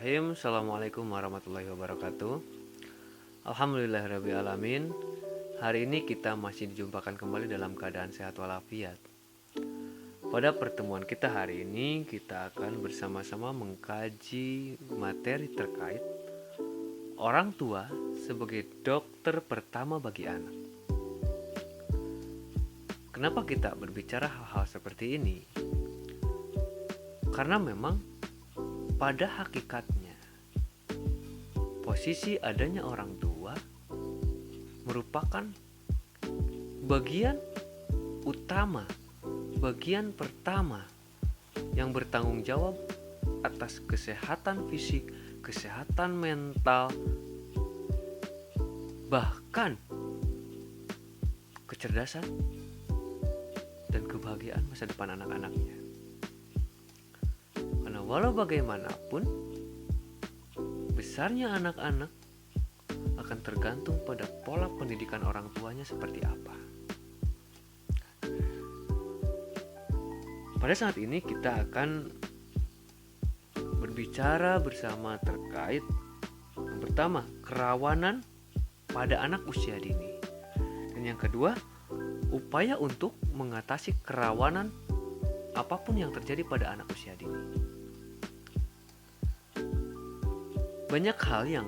Bismillahirrahmanirrahim. Assalamualaikum warahmatullahi wabarakatuh. Alhamdulillahirrabbilalamin. Hari ini kita masih dijumpakan kembali dalam keadaan sehat walafiat. Pada pertemuan kita hari ini, kita akan bersama-sama mengkaji materi terkait orang tua sebagai dokter pertama bagi anak. Kenapa kita berbicara hal-hal seperti ini? Karena memang pada hakikatnya, posisi adanya orang tua merupakan bagian utama, bagian pertama yang bertanggung jawab atas kesehatan fisik, kesehatan mental, bahkan kecerdasan dan kebahagiaan masa depan anak-anaknya. Karena walau bagaimanapun, besarnya anak-anak akan tergantung pada pola pendidikan orang tuanya seperti apa. Pada saat ini kita akan berbicara bersama terkait yang pertama, kerawanan pada anak usia dini. Dan yang kedua, upaya untuk mengatasi kerawanan apapun yang terjadi pada anak usia dini. Banyak hal yang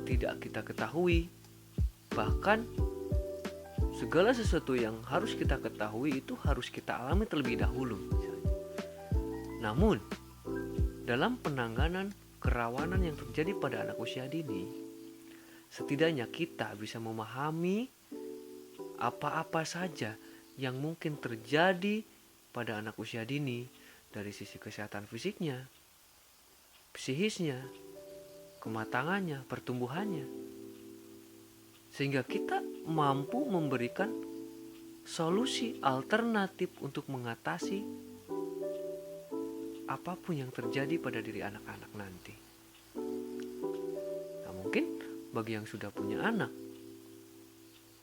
tidak kita ketahui, bahkan segala sesuatu yang harus kita ketahui itu harus kita alami terlebih dahulu misalnya. Namun, dalam penanganan kerawanan yang terjadi pada anak usia dini, setidaknya kita bisa memahami apa-apa saja yang mungkin terjadi pada anak usia dini dari sisi kesehatan fisiknya, psikisnya, kematangannya, pertumbuhannya, sehingga kita mampu memberikan solusi alternatif untuk mengatasi apapun yang terjadi pada diri anak-anak nanti. Nah, mungkin bagi yang sudah punya anak,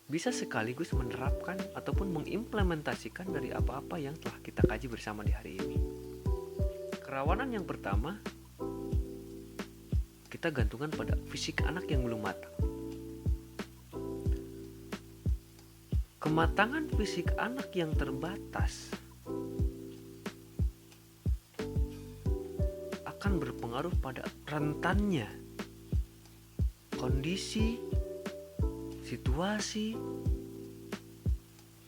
bisa sekaligus menerapkan ataupun mengimplementasikan dari apa-apa yang telah kita kaji bersama di hari ini. Kerawanan yang pertama, kita gantungan pada fisik anak yang belum matang. Kematangan fisik anak yang terbatas akan berpengaruh pada rentannya kondisi, situasi,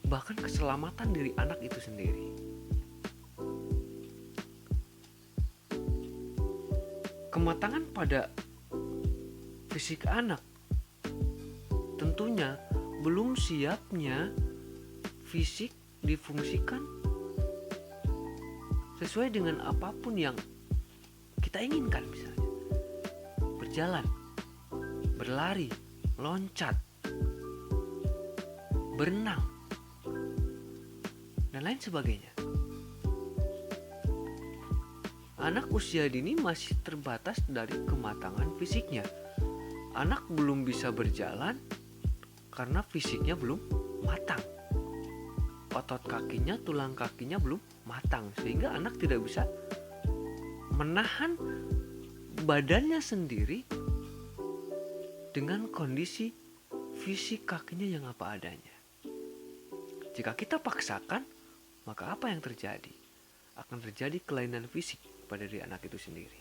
bahkan keselamatan diri anak itu sendiri. Kematangan pada fisik anak tentunya belum siapnya fisik difungsikan sesuai dengan apapun yang kita inginkan, misalnya berjalan, berlari, loncat, berenang, dan lain sebagainya. Anak usia dini masih terbatas dari kematangan fisiknya. Anak belum bisa berjalan karena fisiknya belum matang. Otot kakinya, tulang kakinya belum matang, sehingga anak tidak bisa menahan badannya sendiri dengan kondisi fisik kakinya yang apa adanya. Jika kita paksakan, maka apa yang terjadi? Akan terjadi kelainan fisik pada diri anak itu sendiri.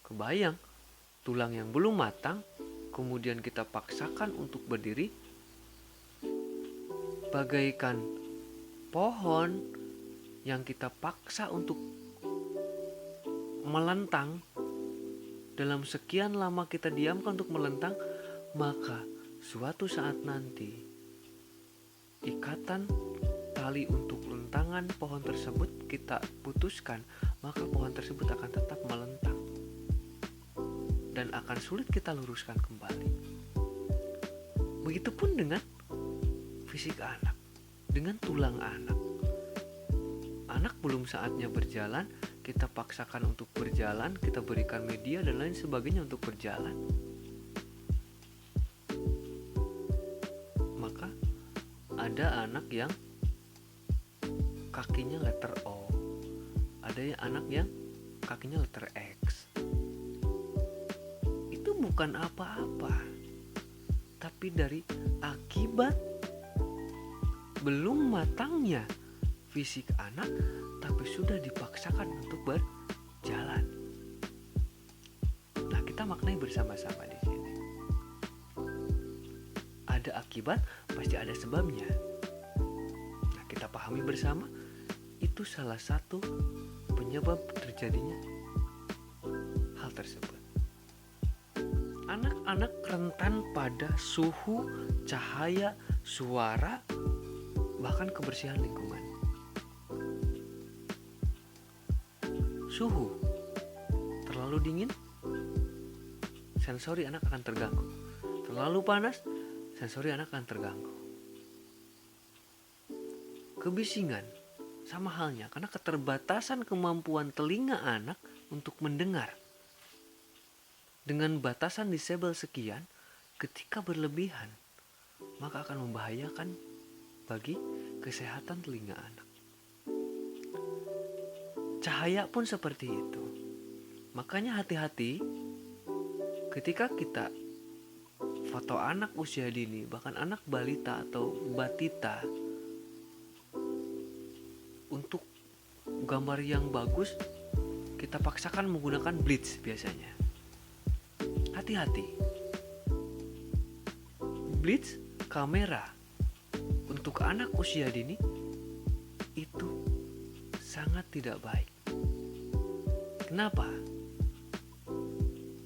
Kebayang, tulang yang belum matang, kemudian kita paksakan untuk berdiri, bagaikan pohon yang kita paksa untuk melentang. Dalam sekian lama kita diamkan untuk melentang, maka suatu saat nanti ikatan tali untuk lentangan pohon tersebut kita putuskan, maka pohon tersebut akan tetap melentang dan akan sulit kita luruskan kembali. Begitupun dengan fisik anak, dengan tulang anak. Anak belum saatnya berjalan, kita paksakan untuk berjalan, kita berikan media dan lain sebagainya untuk berjalan. Maka ada anak yang kakinya letter O, ada anak yang kakinya letter X. Itu bukan apa-apa, tapi dari akibat belum matangnya fisik anak, tapi sudah dipaksakan untuk berjalan. Nah, kita maknai bersama-sama di sini. Ada akibat, pasti ada sebabnya. Nah, kita pahami bersama, itu salah satu penyebab terjadinya hal tersebut. Anak-anak rentan pada suhu, cahaya, suara, bahkan kebersihan lingkungan. Suhu terlalu dingin, sensori anak akan terganggu. Terlalu panas, sensori anak akan terganggu. Kebisingan sama halnya, karena keterbatasan kemampuan telinga anak untuk mendengar. Dengan batasan disabel sekian, ketika berlebihan, maka akan membahayakan bagi kesehatan telinga anak. Cahaya pun seperti itu. Makanya hati-hati ketika kita foto anak usia dini, bahkan anak balita atau batita, untuk gambar yang bagus kita paksakan menggunakan bleach biasanya. Hati-hati. Bleach kamera untuk anak usia dini itu sangat tidak baik. Kenapa?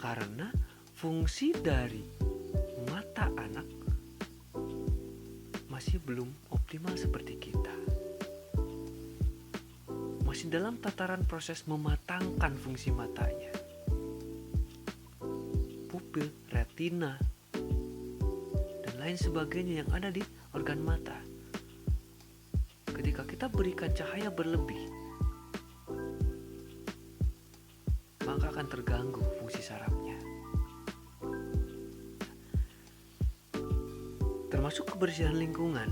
Karena fungsi dari mata anak masih belum optimal seperti kita. Masih dalam tataran proses mematangkan fungsi matanya. Pupil, retina, dan lain sebagainya yang ada di organ mata. Ketika kita berikan cahaya berlebih, maka akan terganggu fungsi sarafnya. Termasuk kebersihan lingkungan.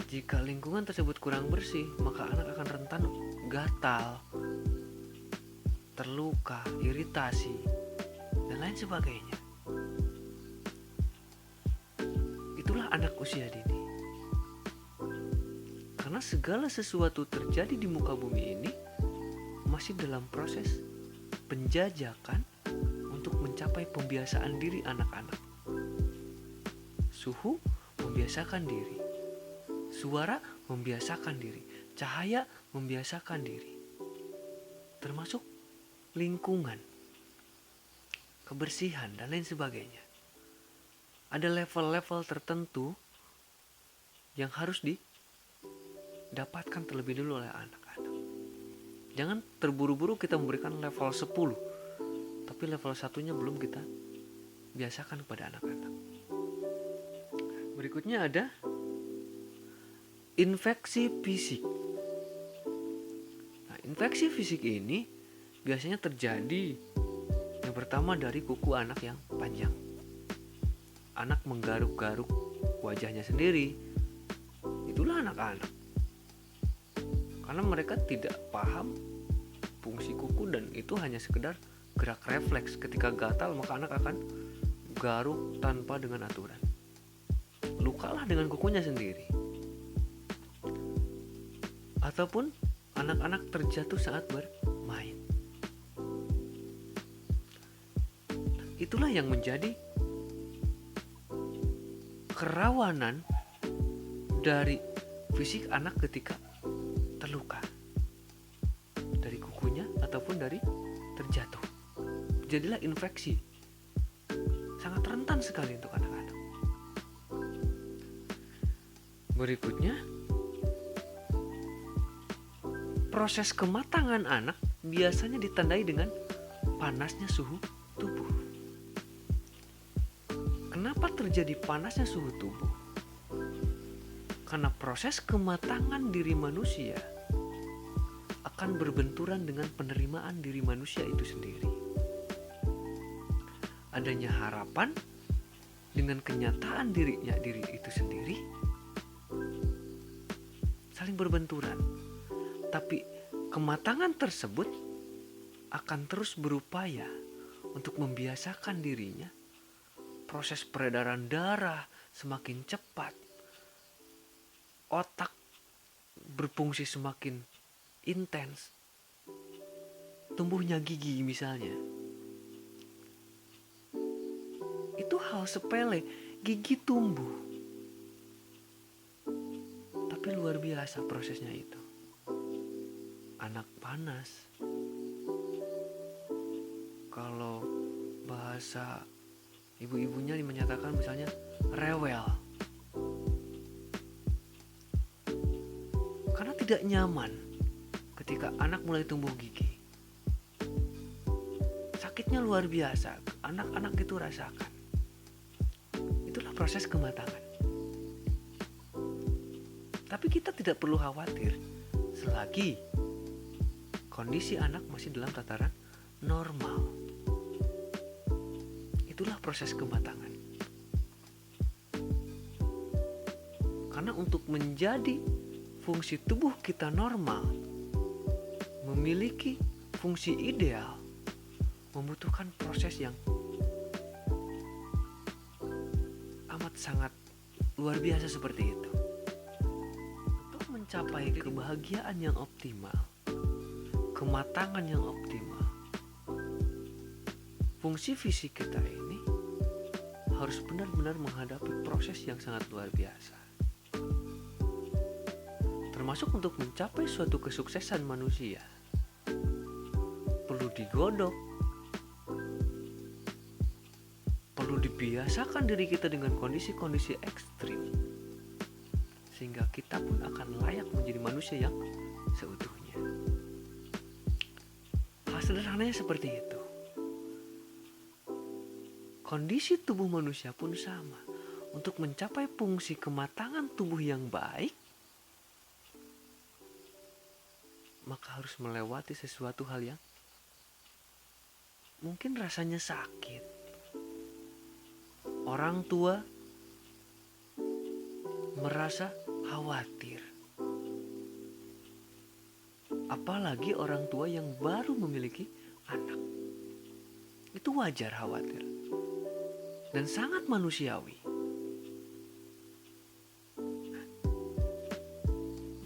Jika lingkungan tersebut kurang bersih, maka anak akan rentan gatal, terluka, iritasi, dan lain sebagainya. Itulah anak usia dini. Karena segala sesuatu terjadi di muka bumi ini masih dalam proses penjajakan untuk mencapai pembiasaan diri anak-anak. Suhu membiasakan diri, suara membiasakan diri, cahaya membiasakan diri, termasuk lingkungan, kebersihan, dan lain sebagainya. Ada level-level tertentu yang harus didapatkan terlebih dulu oleh anak-anak. Jangan terburu-buru kita memberikan level 10, tapi level 1-nya belum kita biasakan kepada anak-anak. Berikutnya ada infeksi fisik. Nah, infeksi fisik ini biasanya terjadi yang pertama dari kuku anak yang panjang. Anak menggaruk-garuk wajahnya sendiri. Itulah anak-anak. Karena mereka tidak paham fungsi kuku dan itu hanya sekedar gerak refleks. Ketika gatal maka anak akan garuk tanpa dengan aturan. Lukalah dengan kukunya sendiri. Ataupun anak-anak terjatuh saat bermain. Itulah yang menjadi kerawanan dari fisik anak ketika terluka. Dari kukunya ataupun dari terjatuh. Jadilah infeksi. Sangat rentan sekali untuk anak-anak. Berikutnya, proses kematangan anak biasanya ditandai dengan panasnya suhu tubuh. Kenapa terjadi panasnya suhu tubuh? Karena proses kematangan diri manusia akan berbenturan dengan penerimaan diri manusia itu sendiri. Adanya harapan dengan kenyataan diri itu sendiri saling berbenturan. Tapi Kematangan tersebut akan terus berupaya untuk membiasakan dirinya. Proses peredaran darah semakin cepat, otak berfungsi semakin intens, tumbuhnya gigi misalnya. Itu hal sepele, gigi tumbuh. Tapi luar biasa prosesnya itu. Anak panas. Kalau bahasa ibu-ibunya menyatakan misalnya rewel. Karena tidak nyaman ketika anak mulai tumbuh gigi. Sakitnya luar biasa, anak-anak itu rasakan. Itulah proses kematangan. Tapi kita tidak perlu khawatir selagi kondisi anak masih dalam tataran normal. Itulah proses kematangan. Karena untuk menjadi fungsi tubuh kita normal, memiliki fungsi ideal, membutuhkan proses yang amat sangat luar biasa seperti itu. Untuk mencapai kebahagiaan yang optimal, kematangan yang optimal, fungsi fisik kita ini harus benar-benar menghadapi proses yang sangat luar biasa. Termasuk untuk mencapai suatu kesuksesan manusia, perlu digodok, perlu dibiasakan diri kita dengan kondisi-kondisi ekstrim, sehingga kita pun akan layak menjadi manusia yang seutuhnya. Hal sederhananya seperti itu. Kondisi tubuh manusia pun sama. Untuk mencapai fungsi kematangan tubuh yang baik, maka harus melewati sesuatu hal yang mungkin rasanya sakit. Orang tua merasa khawatir. Apalagi orang tua yang baru memiliki anak. Itu wajar khawatir. Dan sangat manusiawi.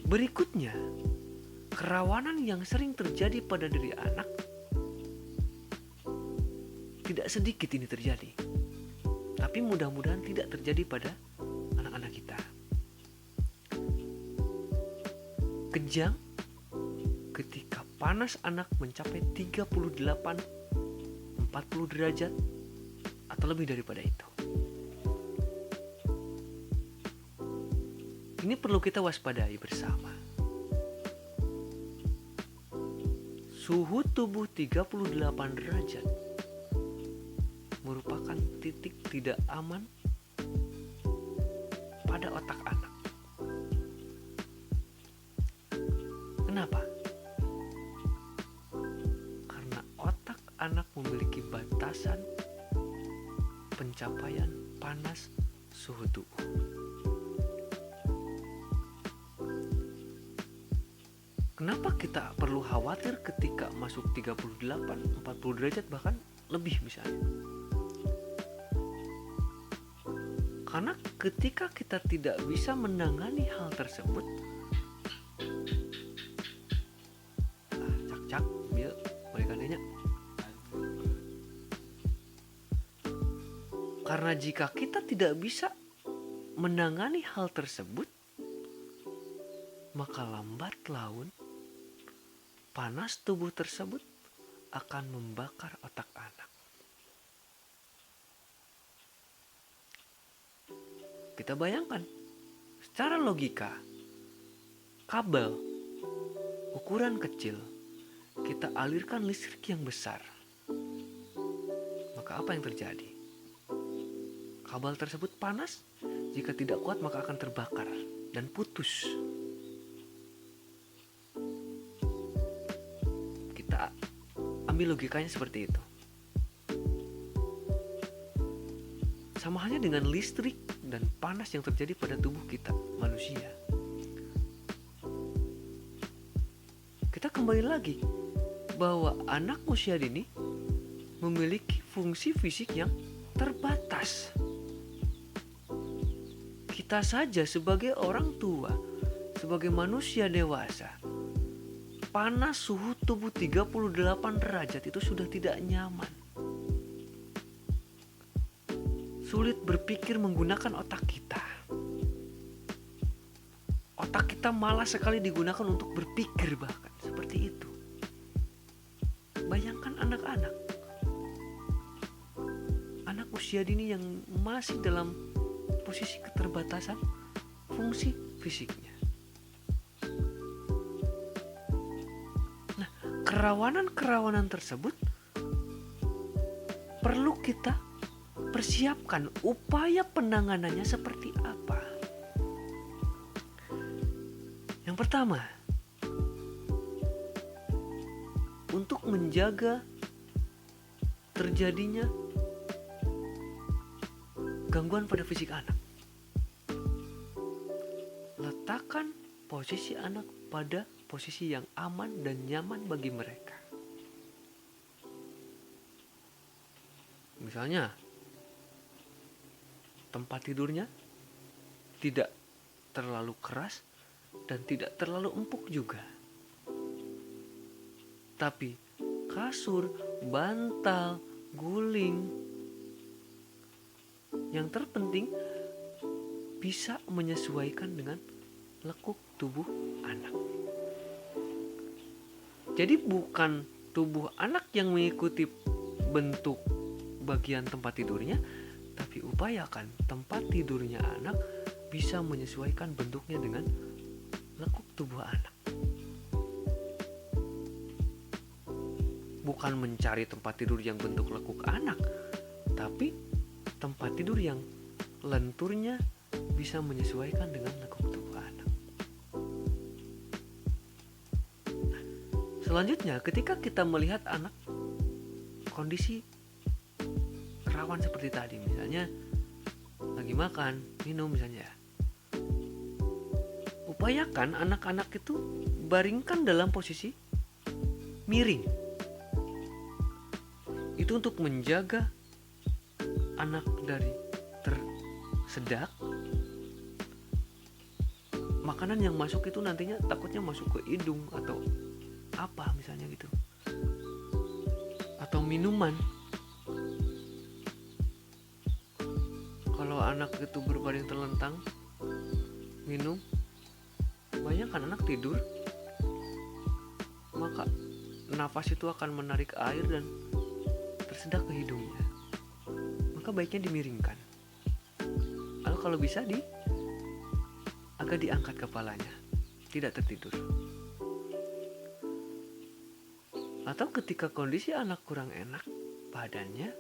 Berikutnya, kerawanan yang sering terjadi pada diri anak, tidak sedikit ini terjadi. Tapi mudah-mudahan tidak terjadi pada anak-anak kita. Kejang ketika panas anak mencapai 38-40 derajat atau lebih daripada itu. Ini perlu kita waspadai bersama. Suhu tubuh 38 derajat merupakan titik tidak aman pada otak anak. Kenapa? Karena otak anak memiliki batasan pencapaian panas suhu tubuh. Kenapa kita perlu khawatir ketika masuk 38-40 derajat bahkan lebih misalnya? Karena ketika kita tidak bisa menangani hal tersebut, cak biar mereka. Karena jika kita tidak bisa menangani hal tersebut, maka lambat laun panas tubuh tersebut akan membakar otak anak. Kita bayangkan, secara logika, kabel ukuran kecil kita alirkan listrik yang besar. Maka apa yang terjadi? Kabel tersebut panas, jika tidak kuat maka akan terbakar dan putus. Kita ambil logikanya seperti itu. Sama halnya dengan listrik dan panas yang terjadi pada tubuh kita, manusia. kita kembali lagi bahwa anak usia dini memiliki fungsi fisik yang terbatas. Kita saja sebagai orang tua, sebagai manusia dewasa, panas suhu tubuh 38 derajat itu sudah tidak nyaman. Sulit berpikir menggunakan otak kita. Otak kita malas sekali digunakan untuk berpikir, bahkan seperti itu. Bayangkan anak-anak usia dini yang masih dalam posisi keterbatasan fungsi fisiknya. Nah, kerawanan tersebut perlu kita persiapkan. Upaya penanganannya seperti apa? Yang pertama, untuk menjaga terjadinya gangguan pada fisik anak, letakkan posisi anak pada posisi yang aman dan nyaman bagi mereka. Misalnya, tempat tidurnya tidak terlalu keras dan tidak terlalu empuk juga. Tapi kasur, bantal, guling, yang terpenting bisa menyesuaikan dengan lekuk tubuh anak. Jadi bukan tubuh anak yang mengikuti bentuk bagian tempat tidurnya, tapi upayakan tempat tidurnya anak bisa menyesuaikan bentuknya dengan lekuk tubuh anak. Bukan mencari tempat tidur yang bentuk lekuk anak, tapi tempat tidur yang lenturnya bisa menyesuaikan dengan lekuk tubuh anak. Selanjutnya, ketika kita melihat anak kondisi rawan seperti tadi, misalnya lagi makan, minum misalnya, upayakan anak-anak itu baringkan dalam posisi miring. Itu untuk menjaga anak dari tersedak. Makanan yang masuk itu nantinya takutnya masuk ke hidung atau apa misalnya gitu, atau minuman. Kalau anak itu berbaring terlentang minum, bayangkan anak tidur, maka nafas itu akan menarik air dan tersedak ke hidungnya. Maka baiknya dimiringkan. Lalu kalau bisa agak diangkat kepalanya, tidak tertidur. Atau ketika kondisi anak kurang enak badannya,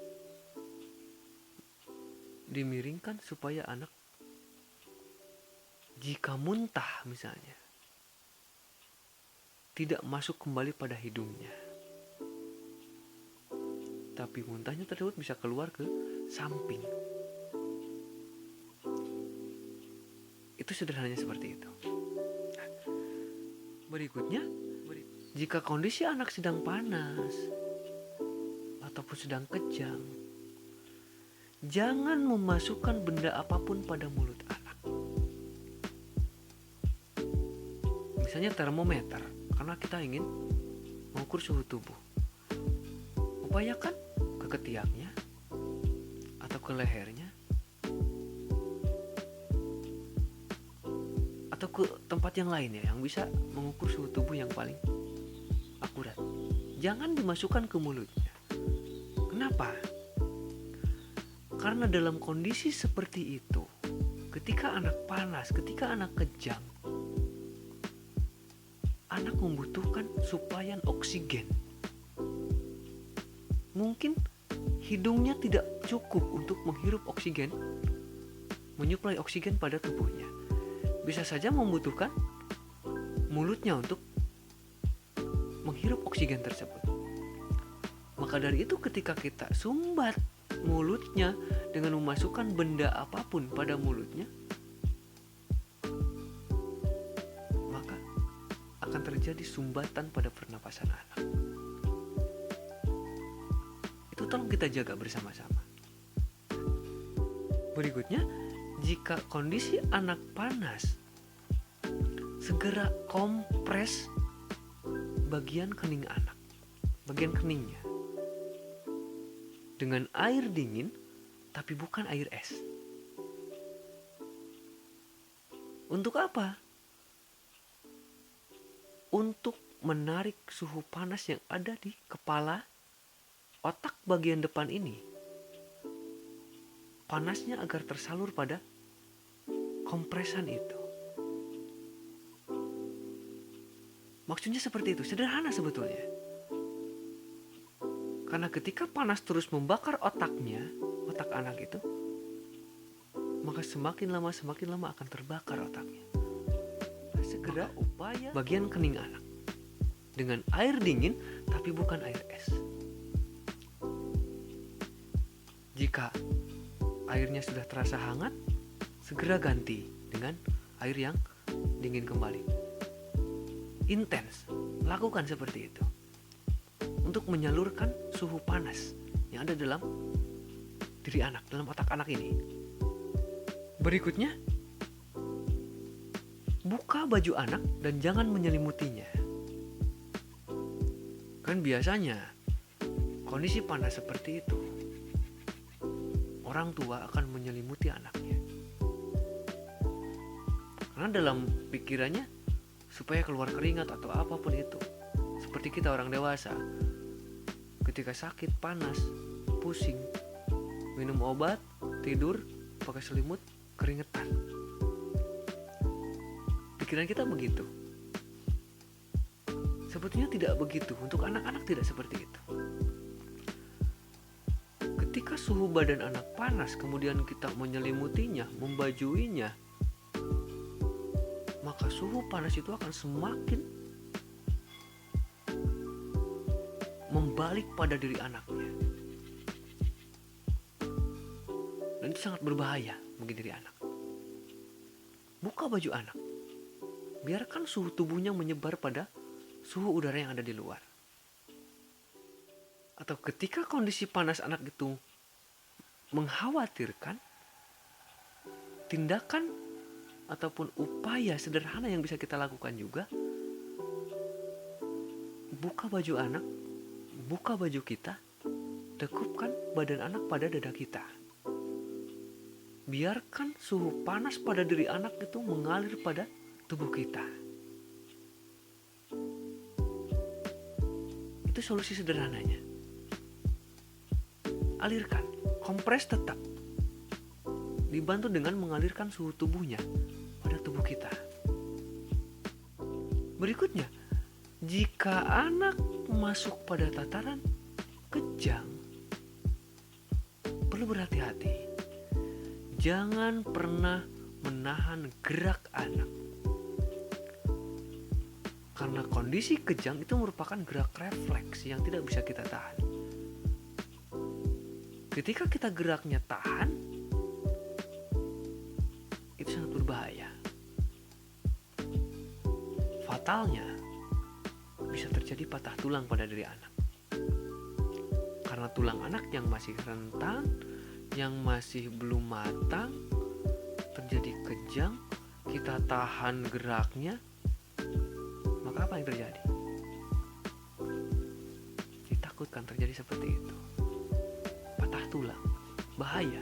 dimiringkan supaya anak jika muntah misalnya tidak masuk kembali pada hidungnya, tapi muntahnya tersebut bisa keluar ke samping. Itu sederhananya seperti itu. Berikutnya, jika kondisi anak sedang panas ataupun sedang kejang, jangan memasukkan benda apapun pada mulut anak. Misalnya termometer, karena kita ingin mengukur suhu tubuh. Upayakan ke ketiaknya atau ke lehernya atau ke tempat yang lain ya, yang bisa mengukur suhu tubuh yang paling akurat. Jangan dimasukkan ke mulutnya. Kenapa? Karena dalam kondisi seperti itu, ketika anak panas, ketika anak kejang, anak membutuhkan suplaian oksigen. Mungkin hidungnya tidak cukup untuk menghirup oksigen, menyuplai oksigen pada tubuhnya. Bisa saja membutuhkan mulutnya untuk menghirup oksigen tersebut. Maka dari itu ketika kita sumbat mulutnya dengan memasukkan benda apapun pada mulutnya, maka akan terjadi terjadi sumbatan pada pernapasan anak. Itu tolong kita jaga bersama-sama. Berikutnya, jika kondisi anak panas, segera kompres bagian kening anak, bagian keningnya, dengan air dingin tapi bukan air es. Untuk apa? Untuk menarik suhu panas yang ada di kepala, otak bagian depan ini. Panasnya agar tersalur pada kompresan itu. Maksudnya seperti itu, sederhana sebetulnya. Karena ketika panas terus membakar otaknya, otak anak itu, maka semakin lama akan terbakar otaknya. Segera upaya bagian kening anak dengan air dingin tapi bukan air es. Jika airnya sudah terasa hangat, segera ganti dengan air yang dingin kembali. Intens, lakukan seperti itu untuk menyalurkan suhu panas yang ada dalam diri anak, dalam otak anak ini. Berikutnya, buka baju anak dan jangan menyelimutinya. Kan biasanya kondisi panas seperti itu, orang tua akan menyelimuti anaknya. Karena dalam pikirannya supaya keluar keringat atau apapun itu. Seperti kita orang dewasa, ketika sakit, panas, pusing, minum obat, tidur, pakai selimut, keringetan. Pikiran kita begitu. Sebetulnya tidak begitu. Untuk anak-anak tidak seperti itu. Ketika suhu badan anak panas, kemudian kita menyelimutinya, membajuinya, maka suhu panas itu akan semakin membalik pada diri anaknya. Dan itu sangat berbahaya bagi diri anak. Buka baju anak. Biarkan suhu tubuhnya menyebar pada suhu udara yang ada di luar. Atau ketika kondisi panas anak itu mengkhawatirkan, tindakan ataupun upaya sederhana yang bisa kita lakukan juga, buka baju anak, buka baju kita, dekupkan badan anak pada dada kita. Biarkan suhu panas pada diri anak itu mengalir pada tubuh kita. Itu solusi sederhananya. Alirkan, kompres tetap. Dibantu dengan mengalirkan suhu tubuhnya pada tubuh kita. Berikutnya, jika anak masuk pada tataran kejang, perlu berhati-hati. Jangan pernah menahan gerak anak. Karena kondisi kejang itu merupakan gerak refleks yang tidak bisa kita tahan. Ketika kita geraknya tahan, itu sangat berbahaya. Fatalnya, bisa terjadi patah tulang pada diri anak. Karena tulang anak yang masih rentan, yang masih belum matang, terjadi kejang, kita tahan geraknya, maka apa yang terjadi? Ditakutkan terjadi seperti itu. Patah tulang, bahaya.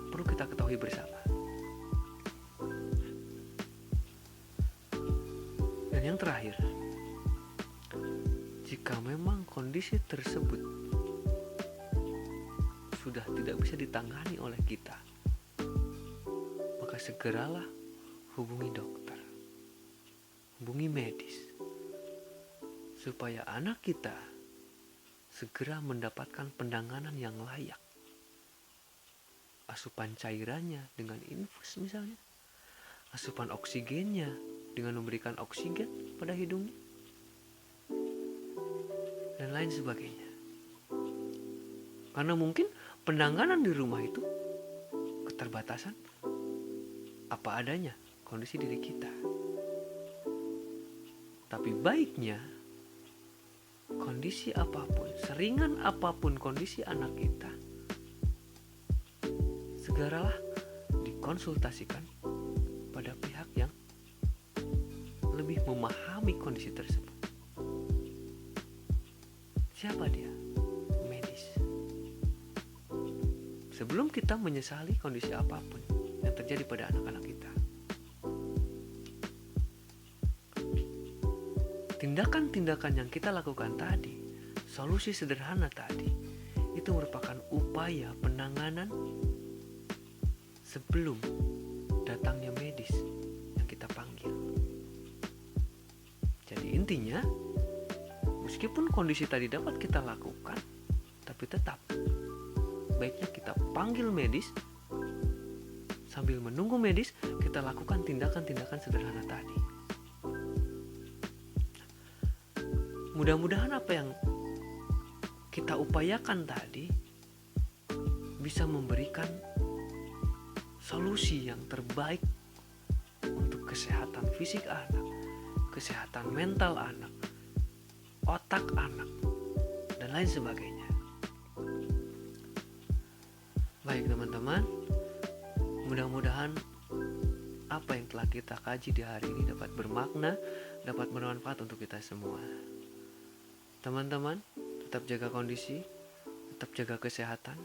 Perlu kita ketahui bersama. Dan yang terakhir, jika memang kondisi tersebut sudah tidak bisa ditangani oleh kita, maka segeralah hubungi dokter, hubungi medis, supaya anak kita segera mendapatkan penanganan yang layak. Asupan cairannya dengan infus misalnya, asupan oksigennya dengan memberikan oksigen pada hidungnya, dan lain sebagainya. Karena mungkin penanganan di rumah itu keterbatasan apa adanya kondisi diri kita. Tapi baiknya, kondisi apapun, seringan apapun kondisi anak kita, segeralah dikonsultasikan pada pihak yang lebih memahami kondisi tersebut. Siapa dia? Medis. Sebelum kita menyesali kondisi apapun yang terjadi pada anak-anak kita, tindakan-tindakan yang kita lakukan tadi, solusi sederhana tadi, itu merupakan upaya penanganan sebelum datangnya medis yang kita panggil. Jadi intinya, meskipun kondisi tadi dapat kita lakukan, tapi tetap baiknya kita panggil medis. Sambil menunggu medis, kita lakukan tindakan-tindakan sederhana tadi. Mudah-mudahan apa yang kita upayakan tadi bisa memberikan solusi yang terbaik untuk kesehatan fisik anak, kesehatan mental anak, otak anak, dan lain sebagainya. Baik teman-teman, mudah-mudahan apa yang telah kita kaji di hari ini dapat bermakna, dapat bermanfaat untuk kita semua. Teman-teman, tetap jaga kondisi, tetap jaga kesehatan.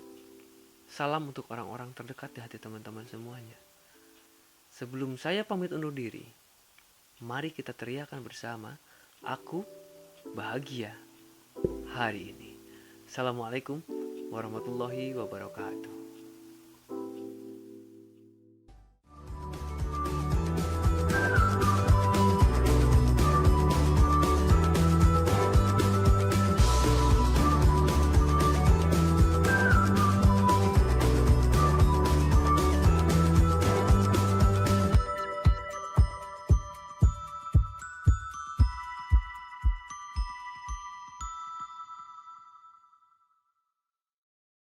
Salam untuk orang-orang terdekat di hati teman-teman semuanya. Sebelum saya pamit undur diri, mari kita teriakan bersama, aku bahagia hari ini. Assalamualaikum warahmatullahi wabarakatuh.